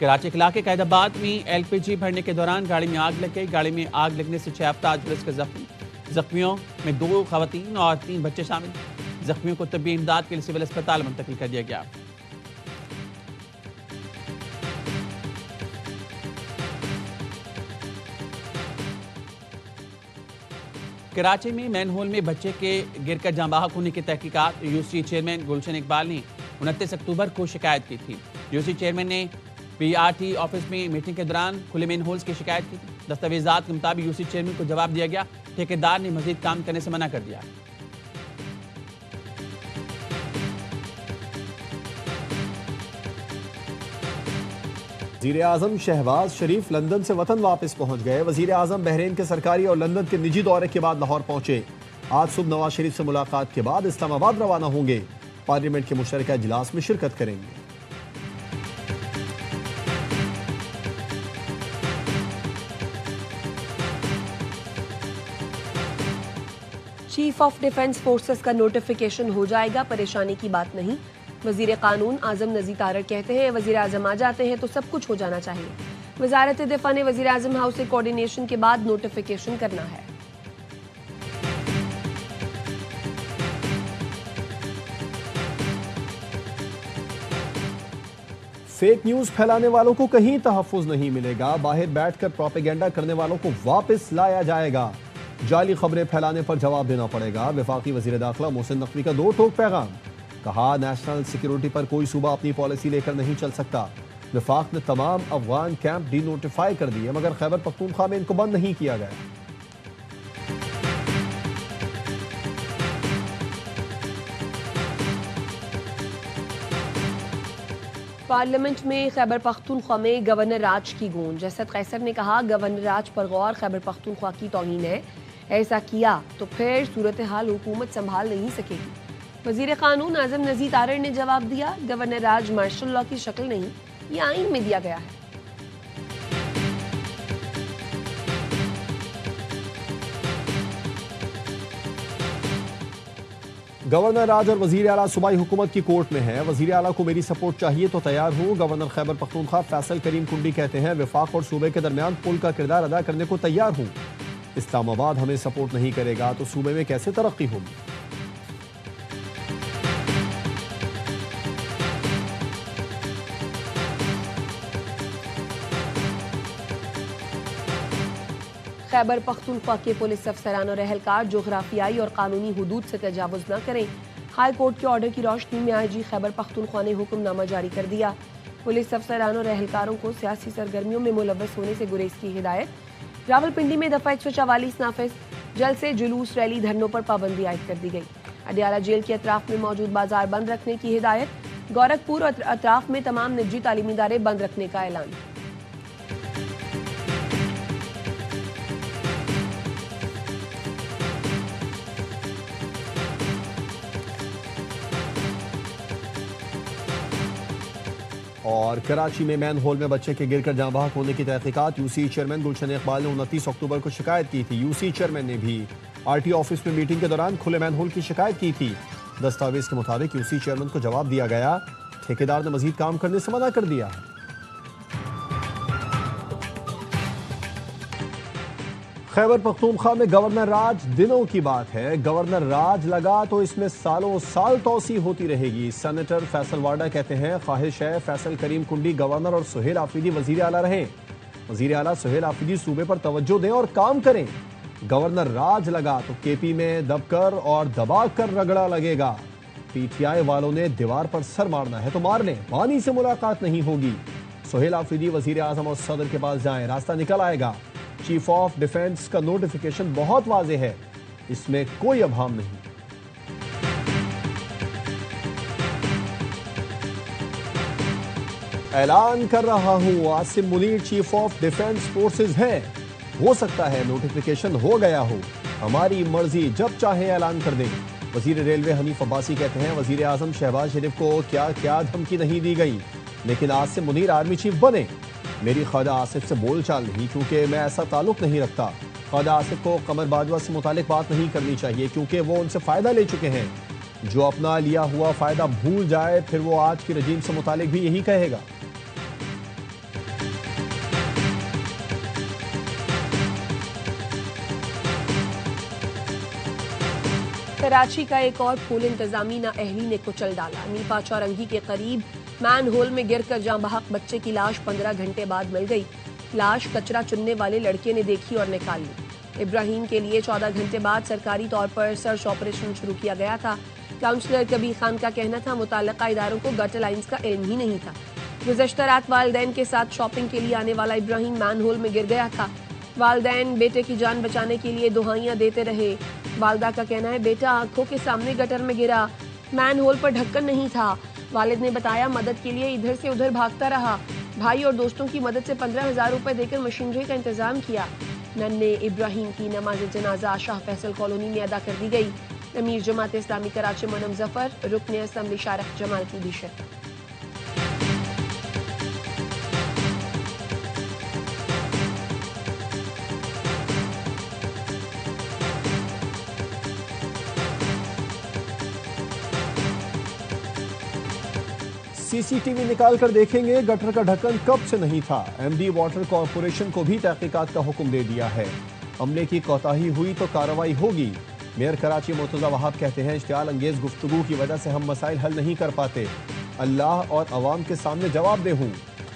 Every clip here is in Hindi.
कराची के इलाके कैदाबाद में LPG भरने के दौरान गाड़ी में आग लग गई। गाड़ी में आग लगने से 6 अफराद पुलिस के जख्मी। जख्मियों में 2 खवातीन और 3 बच्चे शामिल। जख्मियों को तबी इमदाद के लिए सिविल अस्पताल मुंतकिल कर दिया गया। कराची में मैनहोल में बच्चे के गिरकर जाँ बहक होने की तहकीकात। यूसी चेयरमैन गुलशन इकबाल ने 29 अक्टूबर को शिकायत की थी। यूसी चेयरमैन ने PRT ऑफिस में मीटिंग के दौरान खुले मैनहोल्स की शिकायत की थी। दस्तावेजात के मुताबिक यूसी चेयरमैन को जवाब दिया गया। ठेकेदार ने मजीद काम करने से मना कर दिया। वज़ीर आज़म शहबाज शरीफ लंदन से वतन वापस पहुंच गए। वज़ीर आज़म बहरीन के सरकारी और लंदन के निजी दौरे के बाद लाहौर पहुंचे। आज सुबह नवाज शरीफ से मुलाकात के बाद इस्लामाबाद रवाना होंगे। पार्लियामेंट के मुशतरका इजलास में शिरकत करेंगे। चीफ ऑफ डिफेंस फोर्सेस का नोटिफिकेशन हो जाएगा, परेशानी की बात नहीं। वजीर कानून आजम नज़ीर तारड़ कहते हैं वजीर आजम आ जाते हैं तो सब कुछ हो जाना चाहिए। वजारत दिफा ने वजीर आजम हाउस से कोऑर्डिनेशन के बाद नोटिफिकेशन करना है। फेक न्यूज फैलाने वालों को कहीं तहफ्फुज नहीं मिलेगा। बाहर बैठकर प्रोपेगेंडा करने वालों को वापस लाया जाएगा। जाली खबरें फैलाने पर जवाब देना पड़ेगा। वफाकी वजीर दाखिला मोहसिन नकवी का 2 टोक पैगाम। कहा नेशनल सिक्योरिटी पर कोई सूबा अपनी पॉलिसी लेकर नहीं चल सकता। वफाक ने तमाम अफगान कैंप डी नोटिफाई कर दिए मगर खैबर पख्तूनख्वा में इनको बंद नहीं किया गया। पार्लियामेंट में खैबर पख्तूनख्वा में गवर्नर राज की गूंज। असद कैसर ने कहा गवर्नर राज पर गौर खैबर पख्तूनख्वा की तौहीन है। ऐसा किया तो फिर सूरत हाल हुकूमत संभाल नहीं सकेगी। वजीर कानून आजम नज़ीर तारड़ ने जवाब दिया गवर्नर राज मार्शल लॉ की शक्ल नहीं, ये आइन में दिया गया है। गवर्नर राज और वजीर आला सूबाई हुकूमत की कोर्ट में है। वजीर आला को मेरी सपोर्ट चाहिए तो तैयार हूँ। गवर्नर खैबर पख्तूनख्वा फैसल करीम कुंडी कहते हैं वफाक और सूबे के दरमियान पुल का किरदार अदा करने को तैयार हूँ। इस्लामाबाद हमें सपोर्ट नहीं करेगा तो सूबे में कैसे तरक्की होगी। खैबर पख्तूनख्वा के पुलिस अफसरान और एहलकार जोग्राफियाई और कानूनी हुदूद से तजावुज न करें। हाई कोर्ट के ऑर्डर की रोशनी में IG खैबर पख्तूनख्वा ने हुक्मनामा जारी कर दिया। पुलिस अफसरान और एहलकारों को सियासी सरगर्मियों में मुलव्वस होने से गुरेज की हिदायत। रावलपिंडी में दफा 144 नाफिज। जल्द से जुलूस रैली धरनों पर पाबंदी आयद कर दी गई। अडियाला जेल के अतराफ में मौजूद बाजार बंद रखने की हिदायत। गोरखपुर और अतराफ में तमाम निजी तालीमी इदारे बंद रखने का ऐलान। और कराची में मैन होल में बच्चे के गिरकर जाँ बहक होने की तहकीकात। यूसी चेयरमैन गुलशन इकबाल ने 29 अक्टूबर को शिकायत की थी। यूसी चेयरमैन ने भी RT ऑफिस में मीटिंग के दौरान खुले मैन होल की शिकायत की थी। दस्तावेज के मुताबिक यूसी चेयरमैन को जवाब दिया गया। ठेकेदार ने मजीद काम करने से मना कर दिया। खैबर पख्तूनख्वा में गवर्नर राज दिनों की बात है। गवर्नर राज लगा तो इसमें सालों साल तोसी होती रहेगी। सेनेटर फैसल वाडा कहते हैं ख्वाहिश है फैसल करीम कुंडी गवर्नर और सुहेल आफरीदी वजीर आला रहें। वजीर आला सुहेल आफरीदी सूबे पर तवज्जो दें और काम करें। गवर्नर राज लगा तो KP में दबकर और दबा कर रगड़ा लगेगा। PTI वालों ने दीवार पर सर मारना है तो मार लें, बानी से मुलाकात नहीं होगी। सुहेल आफरीदी वजीर आजम और सदर के पास जाएं, रास्ता निकल आएगा। चीफ ऑफ डिफेंस का नोटिफिकेशन बहुत वाज़ेह है, इसमें कोई अभाम नहीं। ऐलान कर रहा हूं Asim Munir chief of defence forces हैं। हो सकता है नोटिफिकेशन हो गया हो, हमारी मर्जी, जब चाहे ऐलान कर दें। वजीर रेलवे हनीफ अब्बासी कहते हैं वजीर आजम शहबाज शरीफ को क्या क्या धमकी नहीं दी गई, लेकिन आसिम मुनीर आर्मी चीफ बने। मेरी ख्वाजा आसिफ से बोलचाल नहीं, क्योंकि मैं ऐसा ताल्लुक नहीं रखता। ख्वाजा आसिफ को कमर बाजवा से मुतालिक बात नहीं करनी चाहिए, क्योंकि वो उनसे फ़ायदा ले चुके हैं। जो अपना लिया हुआ फ़ायदा भूल जाए फिर वो आज की रजीम से मुतालिक भी यही कहेगा। कराची का एक और फूल इंतजामी नाअहली ने कुचल डाला। नीपा चौरंगी के करीब मैन होल में गिरकर जाँ बहक बच्चे की लाश 15 घंटे बाद मिल गई। लाश कचरा चुनने वाले लड़के ने देखी और निकाल ली। इब्राहिम के लिए 14 घंटे बाद सरकारी तौर पर सर्च ऑपरेशन शुरू किया गया था। काउंसलर कबीर खान का कहना था मुताल्लिका इदारों को गटर लाइन्स का इल्म ही नहीं था। गुज़श्ता रात वालिदैन के साथ शॉपिंग के लिए आने वाला इब्राहिम मैन होल में गिर गया था। वालिदैन बेटे की जान बचाने के लिए दुहाइयां देते रहे। वालदा का कहना है बेटा आंखों के सामने गटर में गिरा, मैन होल पर ढक्कन नहीं था। वालिद ने बताया मदद के लिए इधर से उधर भागता रहा। भाई और दोस्तों की मदद से 15,000 रुपए देकर मशीनरी का इंतजाम किया। नन्हे इब्राहिम की नमाज जनाजा शाह फैसल कॉलोनी में अदा कर दी गई। अमीर जमात इस्लामी कराची मोनम जफर, रुकन असम्बली शारक जमाल की भी शिरकत। सीसीटीवी निकाल कर देखेंगे गटर का ढक्कन कब से नहीं था। एमडी वाटर कॉरपोरेशन को भी तहकीकात का हुक्म दे दिया है। अमले की कोताही हुई तो कार्रवाई होगी। मेयर कराची मुर्तजा वहाब कहते हैं इश्तियाल अंगेज गुफ्तगू की वजह से हम मसाइल हल नहीं कर पाते। अल्लाह और अवाम के सामने जवाब दे हूँ।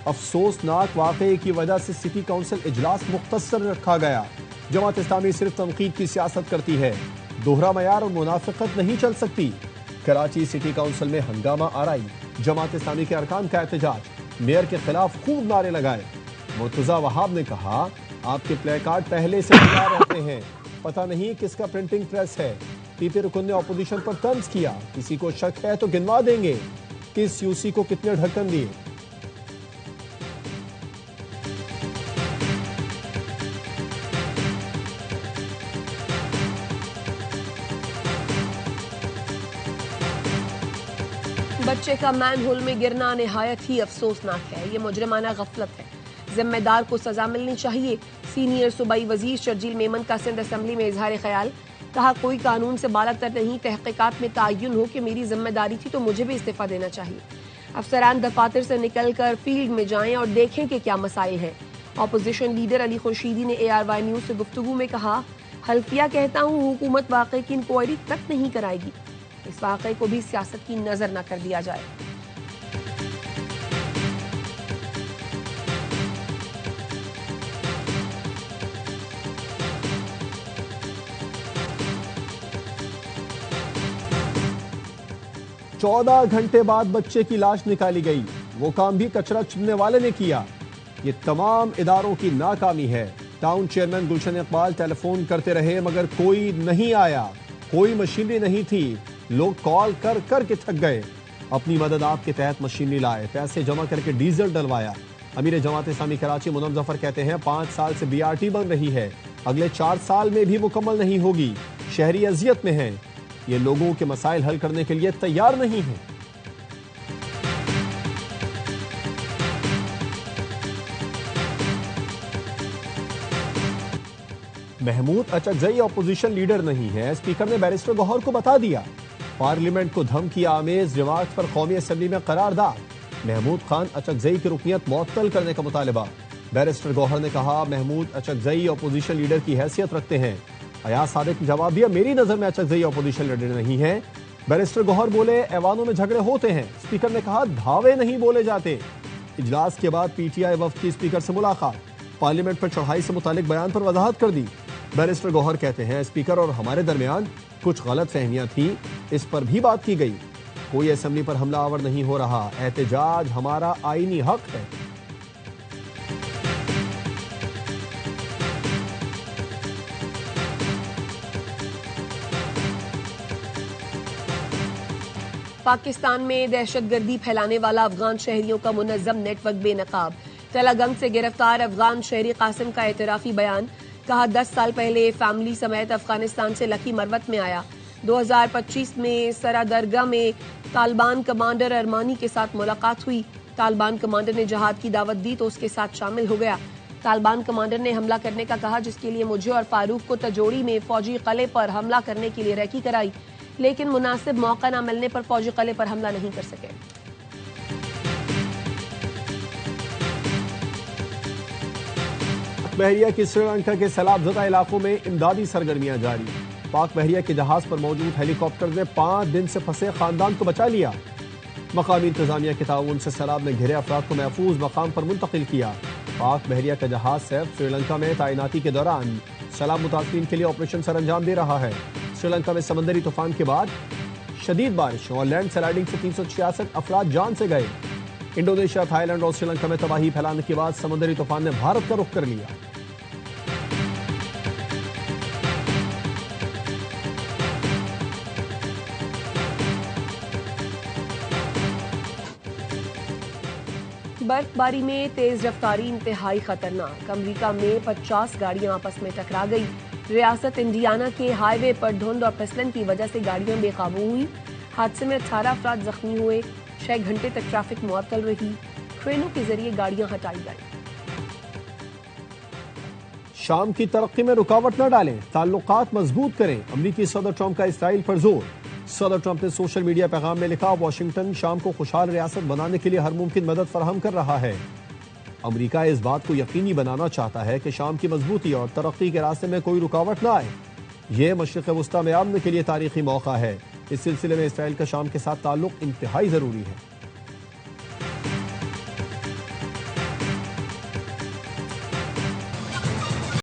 अफसोसनाक वाक़े की वजह से सिटी काउंसिल इजलास मुख्तसर रखा गया। जमात इस्लामी सिर्फ तनकीद की सियासत करती है, दोहरा मयार और मुनाफिकत नहीं चल सकती। कराची सिटी काउंसिल में हंगामा आराई, जमात इस्लामी के अरकान का एहतजाज, मेयर के खिलाफ खूब नारे लगाए। मुर्तजा वहाब ने कहा आपके प्ले कार्ड पहले से तैयार रहते हैं, पता नहीं किसका प्रिंटिंग प्रेस है। पीपी रुकन ने अपोजिशन पर तंज किया, किसी को शक है तो गिनवा देंगे किस यूसी को कितने ढक्कन दिए। बच्चे का मैन होल में गिरना निहायत ही अफसोसनाक है। ये मुजरिमाना गफलत है, जिम्मेदार को सजा मिलनी चाहिए। सीनियर सूबाई वजीर शर्जील मेमन का सिंध असम्बली में इजहार ख्याल, कहा कोई कानून से बालातर नहीं, तहकीकात में तयन हो कि मेरी जिम्मेदारी थी तो मुझे भी इस्तीफा देना चाहिए। अफसरान दफातर से निकल कर फील्ड में जाएं और देखें कि क्या मसाइल हैं। अपोजिशन लीडर अली खुर्शीदी ने ARY न्यूज से गुफ्तगू में कहा हल्फिया कहता हूँ हुकूमत वाकई की इंक्वायरी तक नहीं कराएगी, इस वाकई को भी सियासत की नजर न कर दिया जाए। चौदह घंटे बाद बच्चे की लाश निकाली गई। वो काम भी कचरा चुनने वाले ने किया। ये तमाम इदारों की नाकामी है। टाउन चेयरमैन गुलशन इकबाल टेलीफोन करते रहे मगर कोई नहीं आया, कोई मशीनरी नहीं थी। लोग कॉल कर कर के थक गए। अपनी मदद आपके तहत मशीनरी लाए, पैसे जमा करके डीजल डलवाया। अमीर जमात इस्लामी कराची मोनम जफर कहते हैं 5 साल से BRT बन रही है, अगले 4 साल में भी मुकम्मल नहीं होगी। शहरी अजियत में हैं, ये लोगों के मसाइल हल करने के लिए तैयार नहीं है। महमूद अचकजई अपोजिशन लीडर नहीं है, स्पीकर ने बैरिस्टर गौहर को बता दिया। पार्लियामेंट को धमकी आमेज जमात पर कौमी असम्बली में करारदाद। महमूद खान अचकजई की रुकनियत मुअत्तल करने का मुतालबा। बैरिस्टर गौहर ने कहा महमूद अचकजई अपोजिशन लीडर की हैसियत रखते हैं। अयाज सादिक ने जवाब दिया मेरी नजर में अचकजई अपोजिशन लीडर नहीं है। बैरिस्टर गौहर बोले ऐवानों में झगड़े होते हैं। स्पीकर ने कहा धावे नहीं बोले जाते। इजलास के बाद PTI वफ्द की स्पीकर से मुलाकात, पार्लियामेंट पर चढ़ाई से मुतालिक बयान पर वजाहत कर दी। बैरिस्टर गौहर कहते हैं स्पीकर और हमारे दरमियान कुछ गलत फहमियां थी, इस पर भी बात की गई। कोई असेंबली पर हमला आवर नहीं हो रहा, एहतजाज हमारा आईनी हक है। पाकिस्तान में दहशतगर्दी फैलाने वाला अफगान शहरियों का मुनज़्ज़म नेटवर्क बेनकाब। तलागंग से गिरफ्तार अफगान शहरी कासिम का एतराफी बयान, कहा 10 साल पहले फैमिली समेत अफगानिस्तान से लकी मरवत में आया। 2025 में सरा दरगाह में तालिबान कमांडर अरमानी के साथ मुलाकात हुई। तालिबान कमांडर ने जहाद की दावत दी तो उसके साथ शामिल हो गया। तालिबान कमांडर ने हमला करने का कहा, जिसके लिए मुझे और फारूक को तजोड़ी में फौजी कले पर हमला करने के लिए रैकी कराई, लेकिन मुनासिब मौका न मिलने पर फौजी कले पर हमला नहीं कर सके। बहरिया की श्रीलंका के सैलाबज़दा इलाकों में इमदादी सरगर्मियां जारी। पाक बहरिया के जहाज पर मौजूद हेलीकॉप्टर ने 5 दिन से फंसे खानदान को बचा लिया। मकामी इंतजामिया के ताउन से सैलाब ने घिरे अफराद को महफूज मकाम पर मुंतकिल किया। पाक बहरिया का जहाज सैफ श्रीलंका में तैनाती के दौरान सैलाब मुतासरीन के लिए ऑपरेशन सर अंजाम दे रहा है। श्रीलंका में समंदरी तूफान के बाद शदीद बारिशों और लैंड स्लाइडिंग से 366 अफराद जान से गए। इंडोनेशिया, थाईलैंड और श्रीलंका में तबाही फैलाने के बाद समंदरी तूफान ने भारत का रुख कर लिया। बर्फबारी में तेज रफ्तारी इंतहाई खतरनाक। अमेरिका में 50 गाड़ियां आपस में टकरा गई। रियासत इंडियाना के हाईवे पर धुंध और फिसलन की वजह से गाड़ियां बेकाबू हुई। हादसे में 18 अफराद जख्मी हुए। 6 घंटे तक ट्रैफिक मुअत्तल रही। ट्रेनों के जरिए गाड़ियां हटाई गई। शाम की तरक्की में रुकावट न डालें, ताल्लुकात मजबूत करें। अमरीकी सदर ट्रंप का इसराइल पर जोर। सदर ट्रंप ने सोशल मीडिया पैगाम में लिखा, वाशिंगटन शाम को खुशहाल रियासत बनाने के लिए हर मुमकिन मदद फराहम कर रहा है। अमरीका इस बात को यकीनी बनाना चाहता है कि शाम की मजबूती और तरक्की के रास्ते में कोई रुकावट न आए। यह मशरिक़ वस्ता में अमन के लिए तारीखी मौका है। इस सिलसिले में इसराइल का शाम के साथ ताल्लुक इंतहाई जरूरी है।